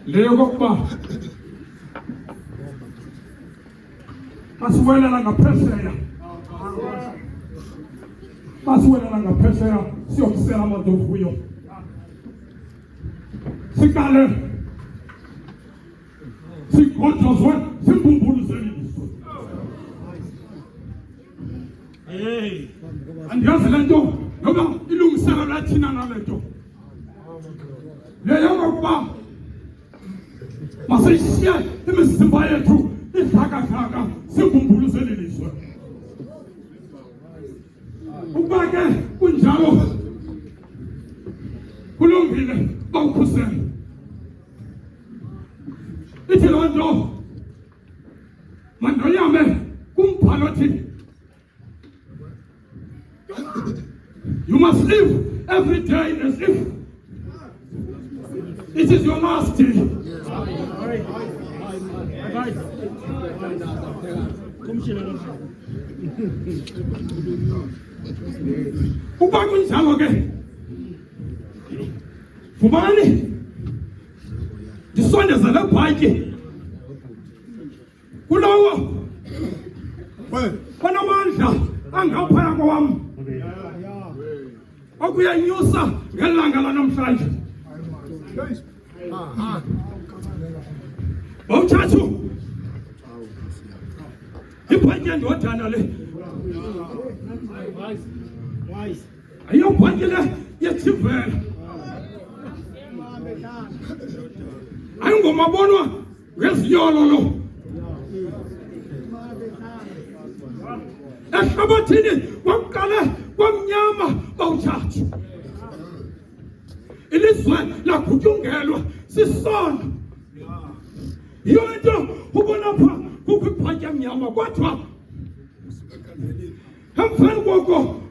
leyo kokuba masiwelela ngaphesheya siyokusela amandovuyo siqale sigodlozwe simbumbuluzele andiyazi le nto noba ilungiselo lathina nale nto leyo kokuba masiyishiye imizimba yethu idlakadlaka simbumbuluzele lizwe ukuba ke kunjalo kulungile bawukhusele ithi loo nto mandoyame kumbhalo othi you must live every day as if it is your last day. Ukuba kunjalo ke fumani ndisondezele bhatyi kulowo onamandla angaphaya kwam okuyanyusa ngelanga lanamhlanje bawuthathu ibhatyi endodana le ayobhatyi le yethivela ayingomabonwa ngeziyololo ehlabathini kwakuqale kwamnyama bawuthathu ilizwe lagutyungelwa sisono yiyo into ubona pha kukho ibhatyi emnyama kodwa emveni koko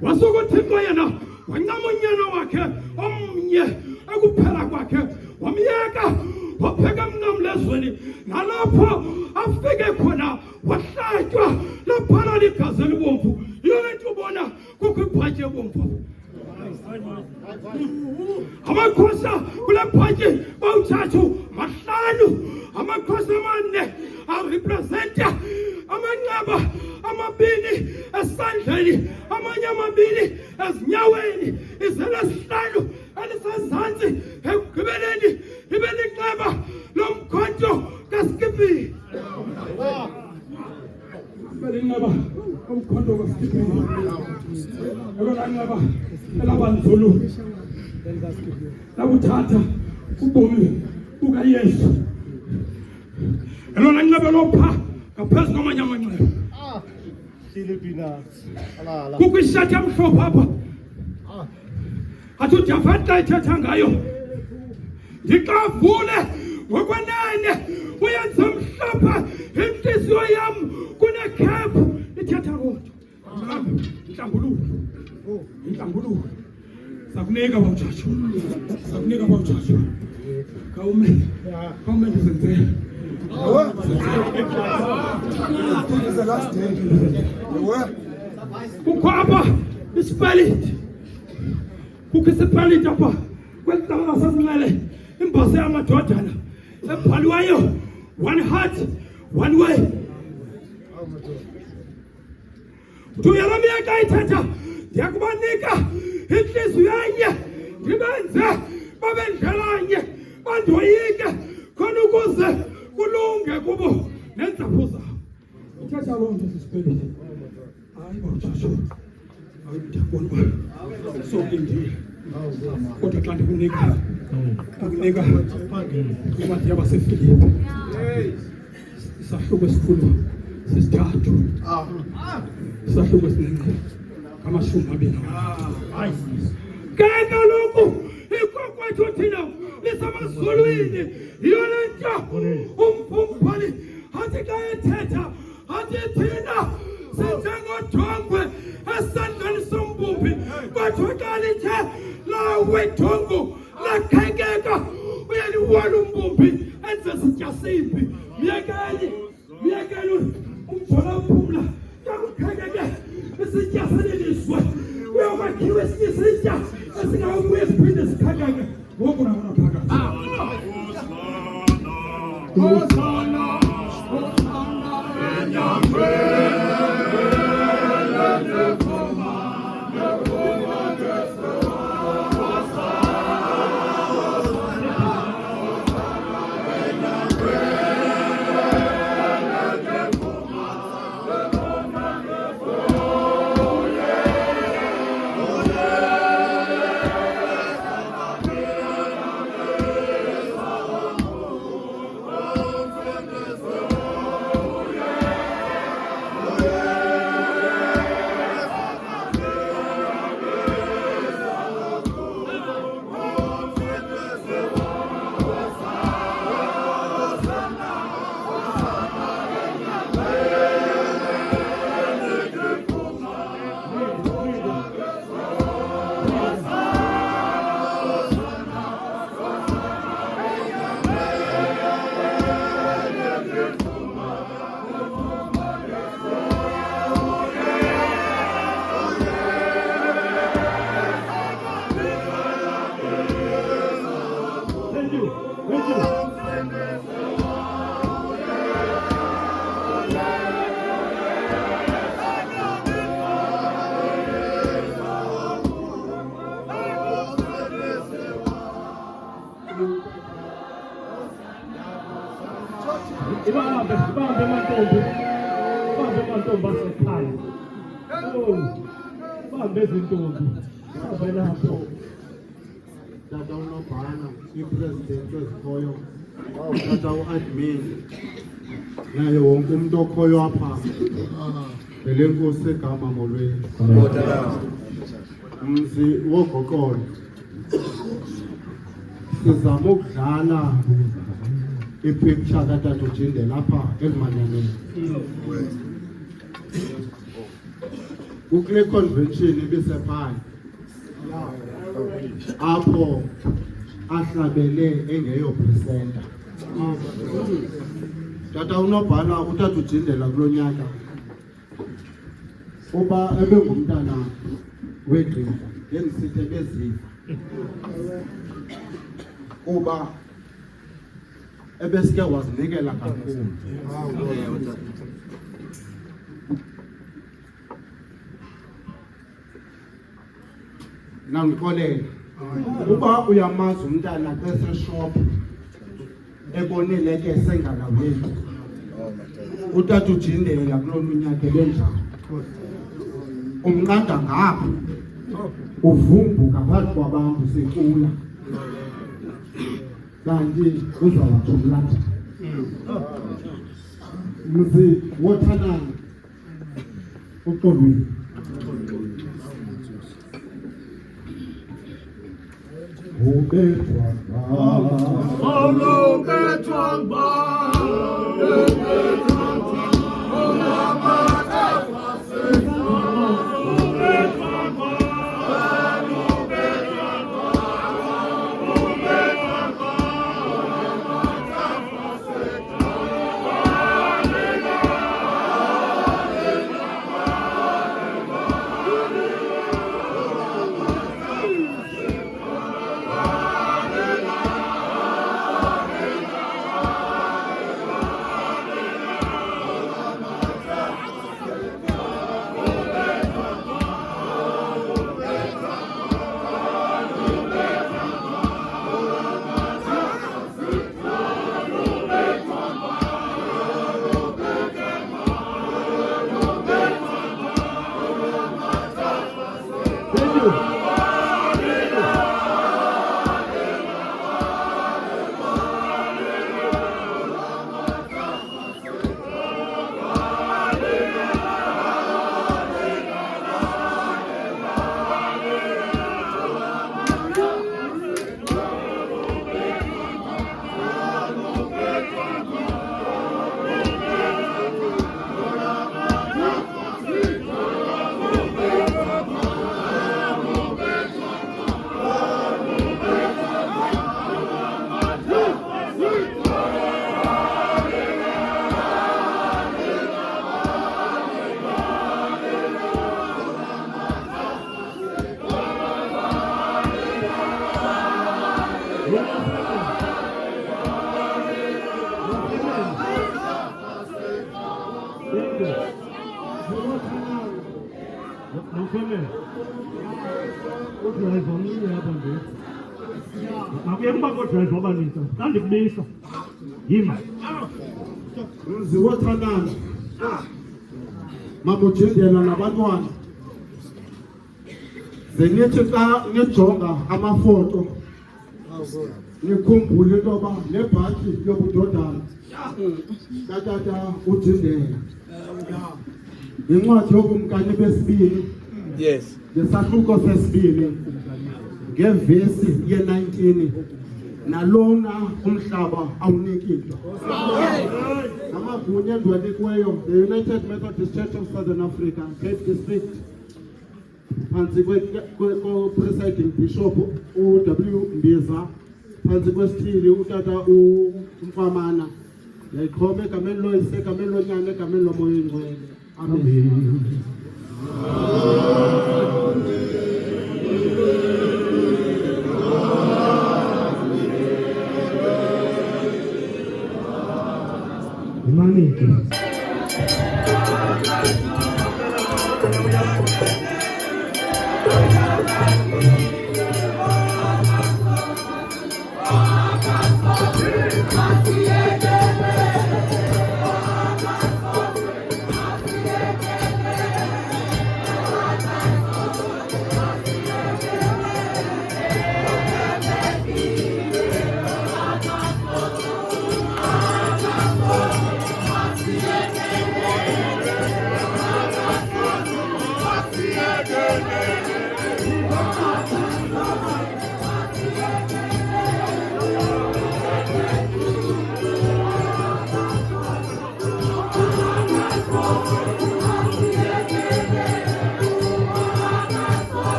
wasuka uThixo yena wancama unyana wakhe omnye ekuphela kwakhe wamyeka wapheka emnqamlezweni nalapho afike khona wahlatywa laphana ligazi elibomvu yiyo le nto ubona kukho ibhatyi ebomvu amakhosi kule bhatyi bawuthathu mahlanu amakhosi amane arepresenta amanqaba amabini esandleni amanye amabini ezinyaweni izela sihlanu elisezantsi ekugqibeleni ibe linqaba lomkhonto kaSkipini belinqaba umkhonto kaSkipini ebelanqaba elabanzulu lakuthatha ubomi bukaYesu elona nqaba lopha ngaphezu kwamanye amanxeba kukho ishati emhlophe apha athi uDavida ethetha ngayo ndixavule ngokwenene uyenze mhlophe intliziyo yam kunekhephu ithetha kodwa inhlambuluko sakunika bawutshatsho kawume ndizenzele kukho apha isipaliti apha kwelitala lasesinxele imbasa yamadodana ebhaliweyo one heart one way uyala miyeka ithetha ndiyakubanika intliziyo enye ndibenze babe ndlelanye bandoyike khona ukuze kulunge kubo neentsapho zabo ithetha loo nto sisipelile hayi bawutshatsho hayi ndiyabona uba sokulindile kodwa xa ndikunika incwadi yabaseFilipi isahluko esikhulu sesithathu isahluko esinenqe ngamashumi 20 ke kaloku ikokwethu thina lisemazulwini yiyo le nto umphumpali athi xa ethetha athi thina sinjengodongwe esandleni sombumbi kodwa xa lithe lawedongo lakhekeka uyaliwola umbumbi enze sitya simbi myekeli umjola uphumla xa kukhekeke isitya seliliswe uyokwakhiwa esinye isitya esingawubuye siphinde sikhekeke wokurabona phakathi. Hosana, Hosana, Ibambe amantombi asekhaya. Ibambe izintombi. Ibambe lapho. Tata uNobhala, i-president ezikhoyo, tata u-admin, naye wonke umuntu okhoyo apha, ngele nkosi egama molweni. Mzi wogoqolo, sizama ukudlala i-picture katata uJindela apha elumanyaneni. Kule convention ibisephaya apho ahlabele engeyo presenter. Tata uNobhala utata uJindela kulo nyaka uba ebengumntana wegqirha ngendisithi ebeziva kuba ebesike wazinikela kakhulu. Nangixolela uba uyamazi umntana eseshop ebonile ke sengalawethu utata uJindela kulolu nyaka ebenjalo umnqanda ngapha uvumbuka phakathi kwabantu secula kanti uzawuthula mzi wothanana uxolweni Mzi wothandana mamujindela nabantwana zenithi xa nijonga amafoto nikhumbule into yoba nebhaji yobudodana katata ujindela yincwadi yokumkani besibini ngesahluko sesibini ngevesi ye-19 nalona umhlaba awunikile amagunya endwanikiweyo the United Methodist Church of Southern Africa Cape District phansi ko-presiding bishop u-W Mbiza phansi kwesithili utata uMfamana yayiqhoma egameni loyise egameni lonyana egameni lomoya oyingcwele amen.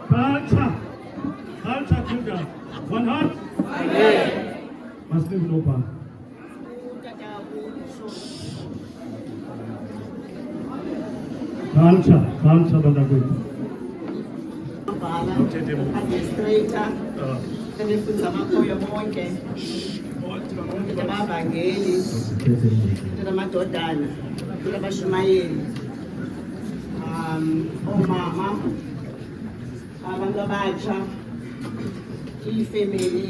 Culture children. One heart. Must live no power. Culture banakwethu. Administrator, abefunza amakhoyo bonke, abavangeli, amadodana, abashumayeli, omama, abantu abatsha, ifemeli,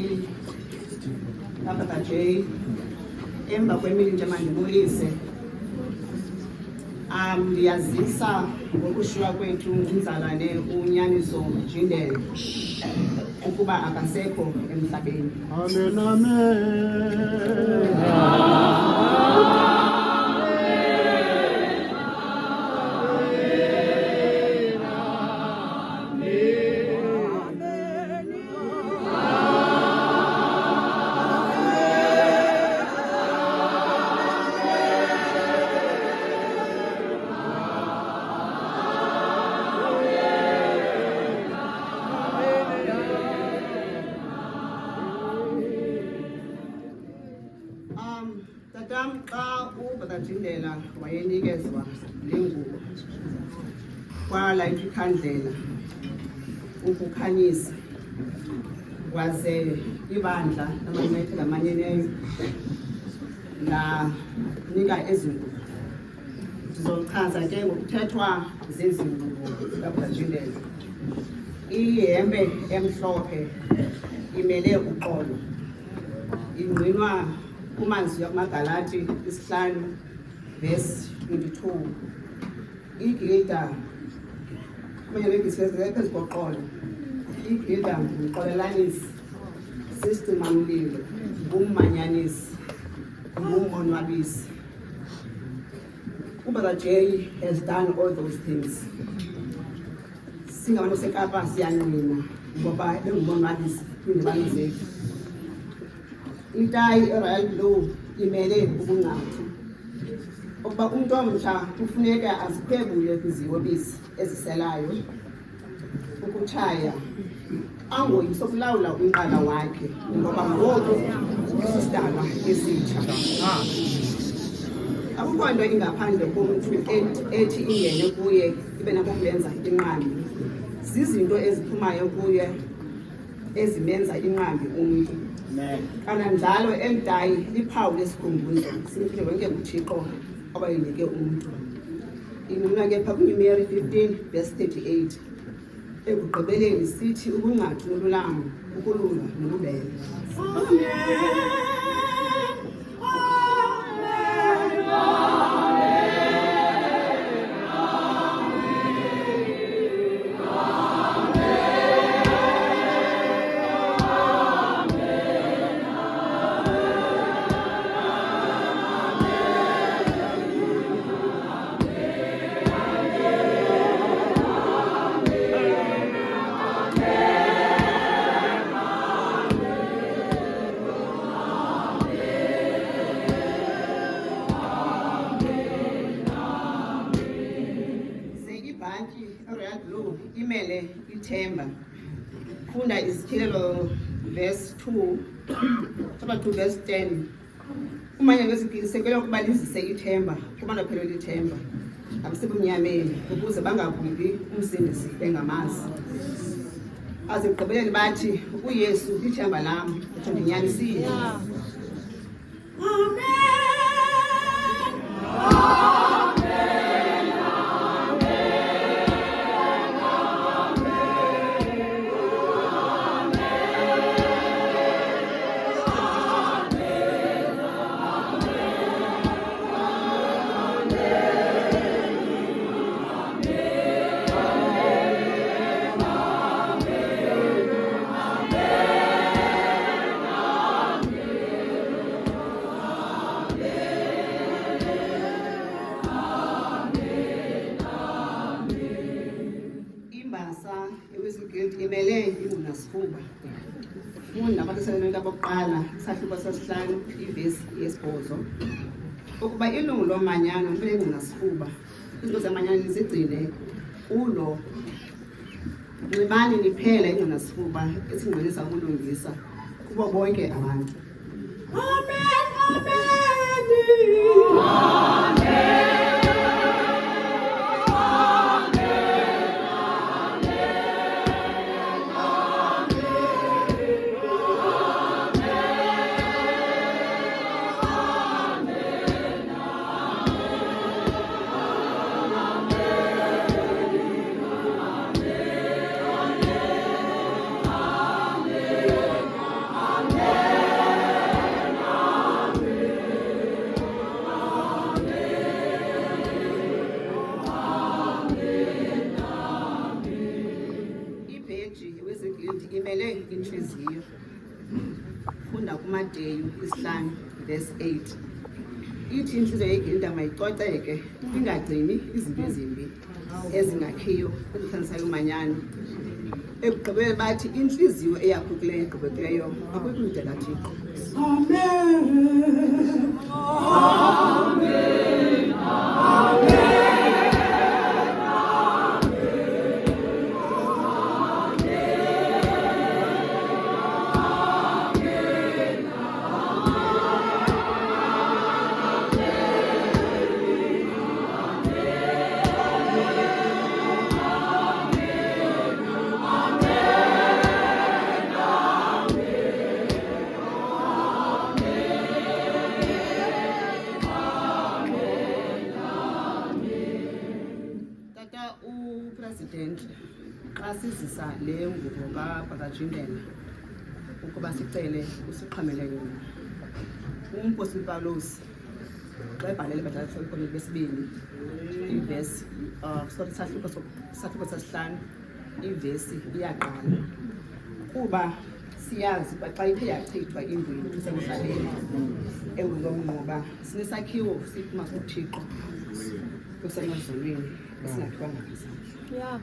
Papa J, emva kwemini nje mandibulise. Ndiyazisa ngokushiywa kwethu umzalwane uNyaniso Jindele ukuba akasekho emhlabeni. Amen, amen. Tatam xa uBrother Jindela wayenikezwa le ngubo kwalayitha ikhandlela ukukhanyisa waze ibandla lamanyathelo amanyeneyo lanika ezi ngubo. Ndizochaza ke ngokuthethwa zezi ngubo zikaBrother Jindela. Ihembe emhlophe imele uqolo, ingqinwa kumanzi yakumaGalati 5 verse 22. Igilda kumele bekisezeke phezu koqolo. Igilda ngumqolelanisi, sistimamlilo, ngummanyanisi, ngumonwabisi. uBrother J has done all those things. Singabantu seKapa siyanqina ngoba engumonwabisi kwindibano zethu. Itayi eRoyal Blue imele ubungcathu. Ukuba umuntu omtsha kufuneka aziphebule kwiziyobisi eziselayo, ukutshaya, angoyise ukulawula umqala wakhe ngoba ngoku usisidalwa esitsha. Akukho nto ingaphandle komuntu ethi ingene kuye ibe nako kulenza inqambi. Zizinto eziphumayo kuye ezimenza inqambi umntu. Kananjalo emdayi liphawu lesikhumbuzo simphile wonke uThixo abayinike umntu. Inqina ke phaa kuNumeri 15 verse 38. Ekugqibeleni sithi ubungcathu nolulamo, ukulunga nobubele. Royal Blue imele ithemba. Funda isityhilelo verse 2 chapter 2 verse 10. Umanyano wezigilisekele ukuba lizise ithemba kubantu aphelele ithemba abasebumnyameni ukuze bangagumbi umsindisi bengamazi. Azigqibeleni bathi uYesu lithemba lam uthi ndinyanisile. Amen. Imele ingunasifuba. Funda abasebenzi abokuqala isahluko sesihlanu ivesi yesibhozo. Ukuba ilungu lomanyano libe ingunasifuba. Izinto zamanyano zigcine kulo nxibani niphela ingxinasifuba esingqinisa ukulungisa kubo bonke abantu. Amen, amen. Imele inhliziyo. Funda kuMateyu 5:8. Ithi inhliziyo yeGilda mayicoceke, ingagcini izinto ezimbi ezingakhiyo ezikhanyisayo umanyano. Ekugqibeleni bathi inhliziyo eyakhukileyo egqibekileyo akwekude kaThixo. Amen. Amen. Amen. President xa sizisa le ngubo kaBakajindela ukuba sicele usiqhamele yona. Umpostle Paulos xa ebhalele eBhayibhile lesibini ivesi sahluko sesihlanu ivesi iyaqala kuba siyazi xa ithe yachithwa indwini isemhlabeni engulongoba sinesakhiwo siphuma kuThixo kusemazulwini esingakhiwanga ngezandla. Yeah.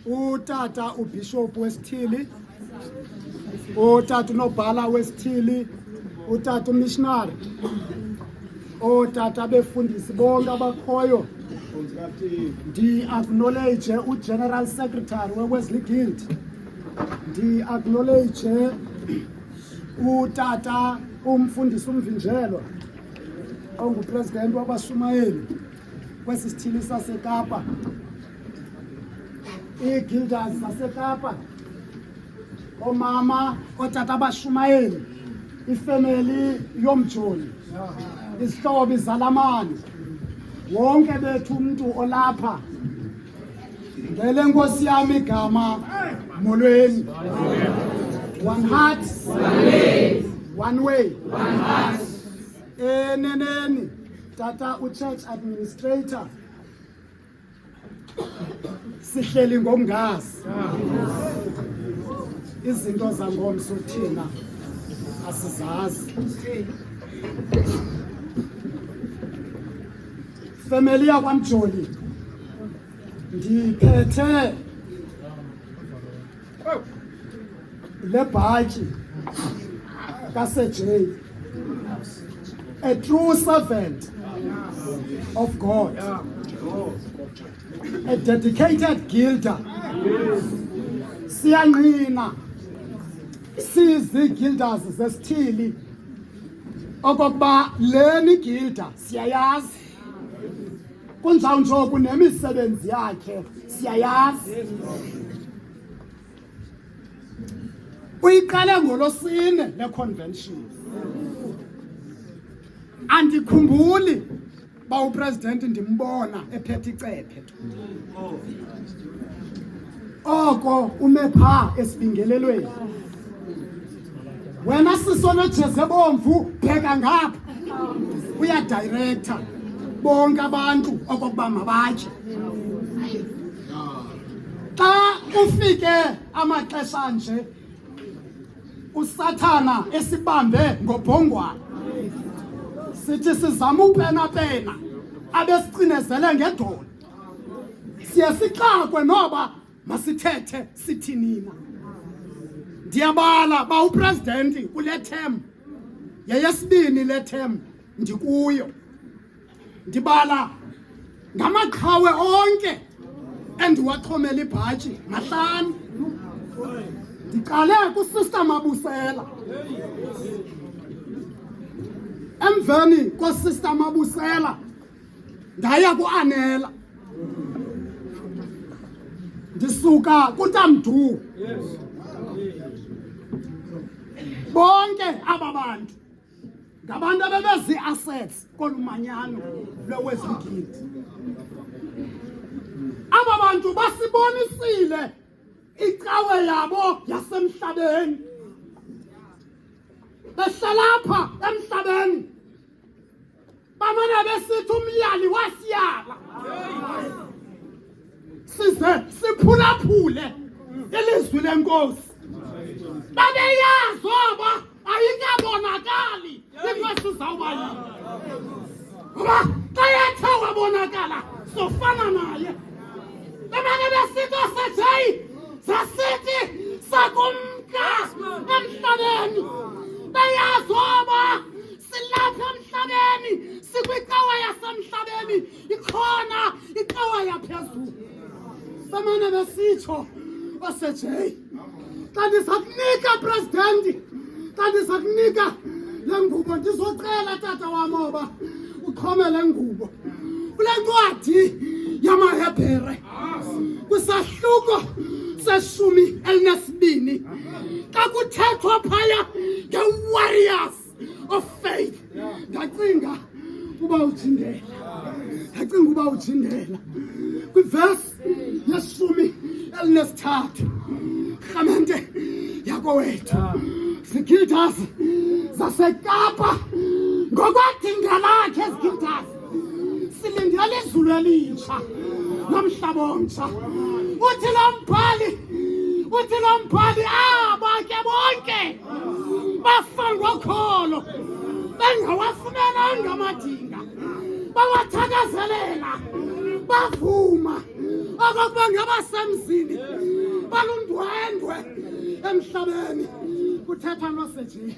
Utata uBishop wesithili, utata unobhala wesithili, utata umissionary, utata befundisi bonke abakhoyo. Ndi-acknowledge uGeneral Secretary weWesley Guild. Ndi-acknowledge utata umfundisi uMvinjelwa ongupresident wabashumayeli kwesi sithili saseKapa. iGildas zaseKapa, omama otata abashumayeli, ifamily yomjoli, isihlobo izalamani, wonke bethu umuntu olapha. Ngele nkosi yami igama molweni. One heart, one way. Eneneni tata uchurch administrator sihleli ngomngazi. Izinto zangomso thina asizazi. Family yakwaMjoli ndiphethe le bhatyi kaSejay, a true servant of God, a dedicated Gilder. Siyanqina sizi-Gilders zesithili okokuba leni Gilder siyayazi kunjawunjo kunemisebenzi yakhe siyayazi. Uyiqale ngolosine le convention. Andikhumbuli ba upresident ndimbona ephethe icephe. Oko ume pha esibingelelweni. Wena sisona jeze bomvu pheka ngapha. Uya director bonke abantu okokuba mabatye. Xa ufike amaxesha nje usathana esibambe ngobhongwana. Sithi sizama upena abesicinezele ngedolo. Siye sixakwe noba masithethe sithinina. Ndiyabala ba upresident kule term yeyesibini le term ndikuyo. Ndibala ngamaqhawe onke endiwaxhomela ibhatyi mahlanu. Ndiqale kuSister Mabusela. Emveni koSister Mabusela ndaya kuAnela. Ndisuka kuNtamdu. Bonke aba bantu ngabantu abebezi assets kolumanyano lwezigidi. Aba bantu basibonisile icawe yabo yasemhlabeni. Behlala emhlabeni. Bamane besithi umyali wasiyala. Size siphulaphule ilizwi lenkosi. Babeyazi oba ayikabonakali into sizawuba yini. Ngoba xa yethe wabonakala sofana naye. Bamane besithi osejeyi zasithi sakumka emhlabeni. Bayazi oba silapha emhlabeni sikwicawa yasemhlabeni ikhona icawa yaphezulu. Bamane besitsho osejeyi xa ndisakunika president, xa ndisakunika le ngubo ndizocela tata wam oba uxhome le ngubo kule ncwadi yamaHebhere kwisahluko se-12 xa kuthethwa phaya nge-warriors of faith. Ndacinga uba ujindela kwivesi ye-13 rhamente yakowethu zigildas zaseKapa ngokwedinga lakhe ezigildas silindele izulu elitsha nomhlaba omtsha. Uthi lo mbhali aba ke bonke bafa ngokholo bengawafumenanga amadinga bawathakazelela bavuma okokuba ngabasemzini balundwendwe emhlabeni. Kuthethwa nosejeyi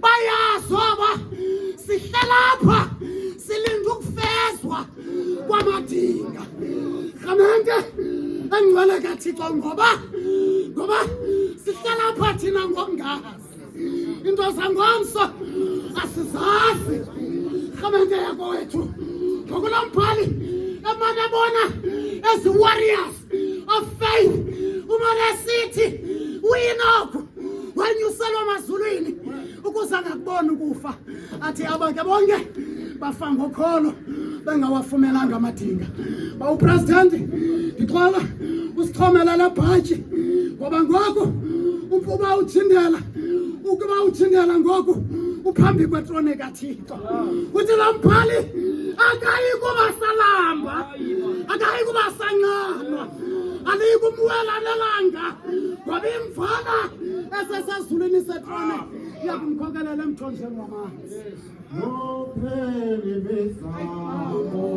bayazi oba sihlela apha silinde ukufezwa kwamadinga. Rhamente engcwele kaThixo ngoba sihlela apha thina ngokungazi. Into zangomso asizazi. Rhamente yakowethu ngokulo mbhali emane bona ezi warriors of faith umane esithi uyinoko wenyuselwa emazulwini ukuze angakubona ukufa. Athi abake bonke bafa ngokholo bengawafumenanga amadinga. Ba upresident ndixola usixhomela le bhatyi ngoba ngoku ukuba ujindela ngoku uphambi kwetrone kaThixo. Uthi lo mbhali akayi kuba salamba, akayi kuba sanqanwa, aliyi kumwela nelanga ngoba imvana esesezulwini setrone iyakumkhokelela emthonjeni wamanzi. Ophele bezamo.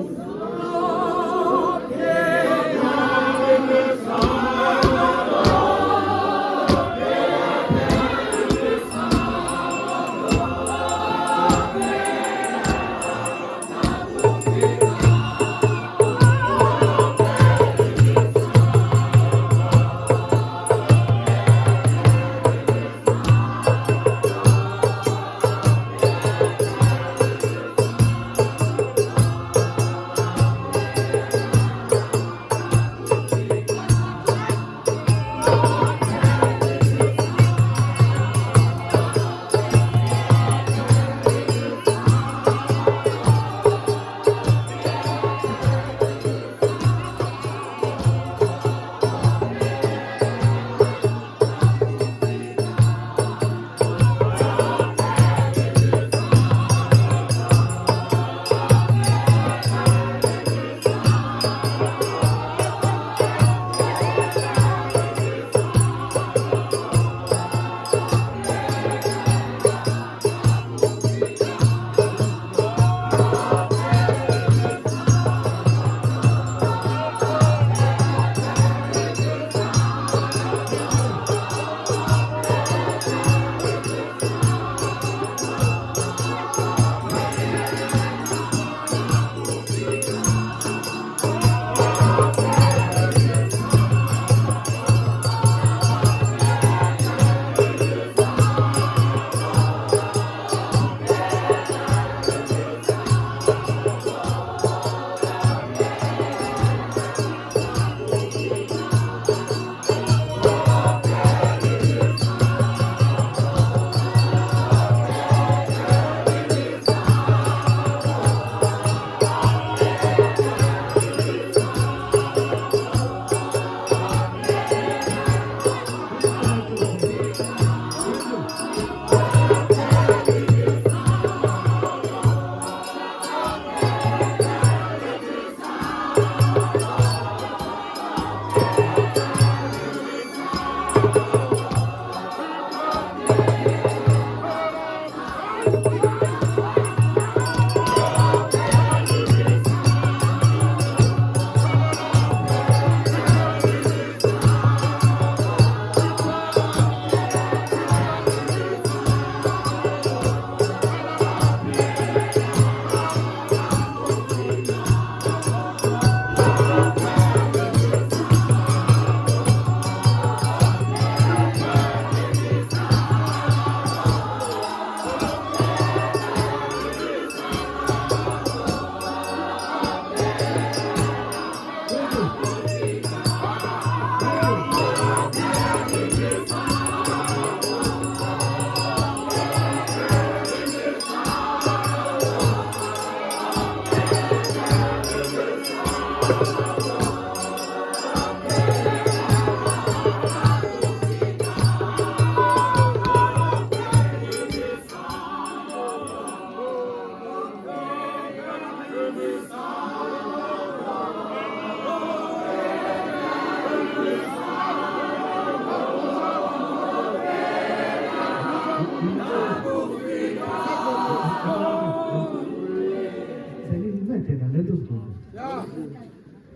Senincede ngalento zibuko.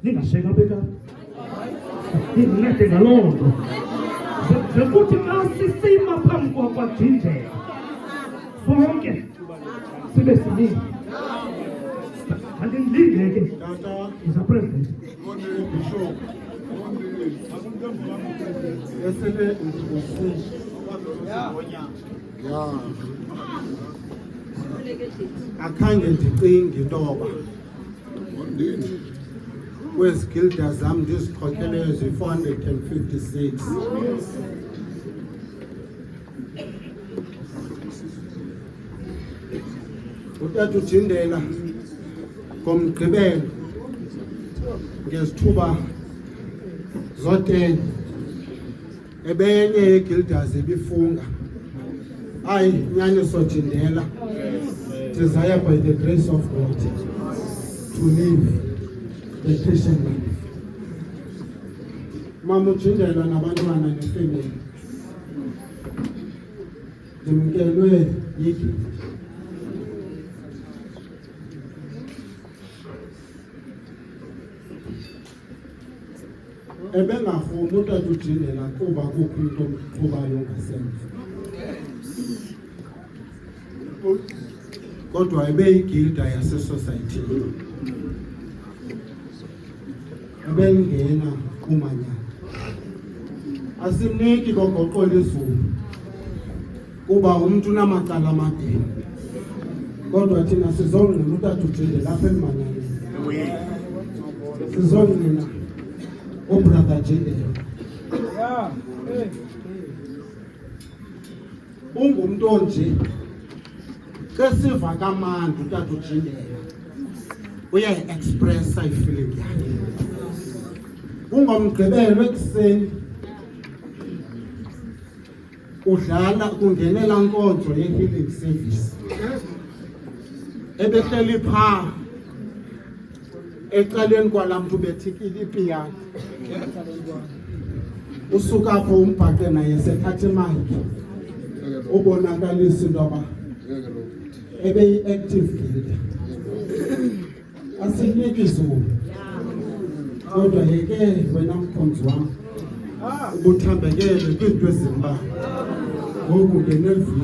Ningasheka beka. Nincede ngaloo nto. Zekuthi xa sisima phambi kwaJindlela sonke sibe siningi. Andindingeke. Tata, Mr. President. Bishop, esele usizi. Yeah. Akhange ndicinge intoba kwezi gilda zam ndizikhokeleyo zi-456 utata uJindela ngomgqibelo ngezithuba zo-10 ebenye yegildas ibifunga hayi nyaniso Jindela desire by the grace of God to live the Christian life. Mama uJindela nabantwana nefamily ndimkelwe yigilda. Ebengafuni utata uJindela kuba kukho into omqhubayo ngasemva, kodwa ebeyigilda yasesosayithini, ebengena kumanyano. Asimniki kogoqola izulu kuba umntu unamacala amade, kodwa thina sizongqina utata uJindela apha emanyaneni, sizongqina ubrother Jindela. Ungumntu onje ke siva kamandi utata uJindela uyayi-expressa ifeeling yakhe. Ungomgqibelo ekuseni udlala kungenela nkonzo ye-healing service, ebehleli phaa ecaleni kwalaa mntu bethikile ipiyano. Usuka apho umbhaqe naye sethatha imayiki ubonakalisa into yoba ebeyi-active gilda. Asiniki izulu, kodwa yeke wena mkhonzi wam ubuthambekele kwiinto ezimbalwa ngoku ngenelivili.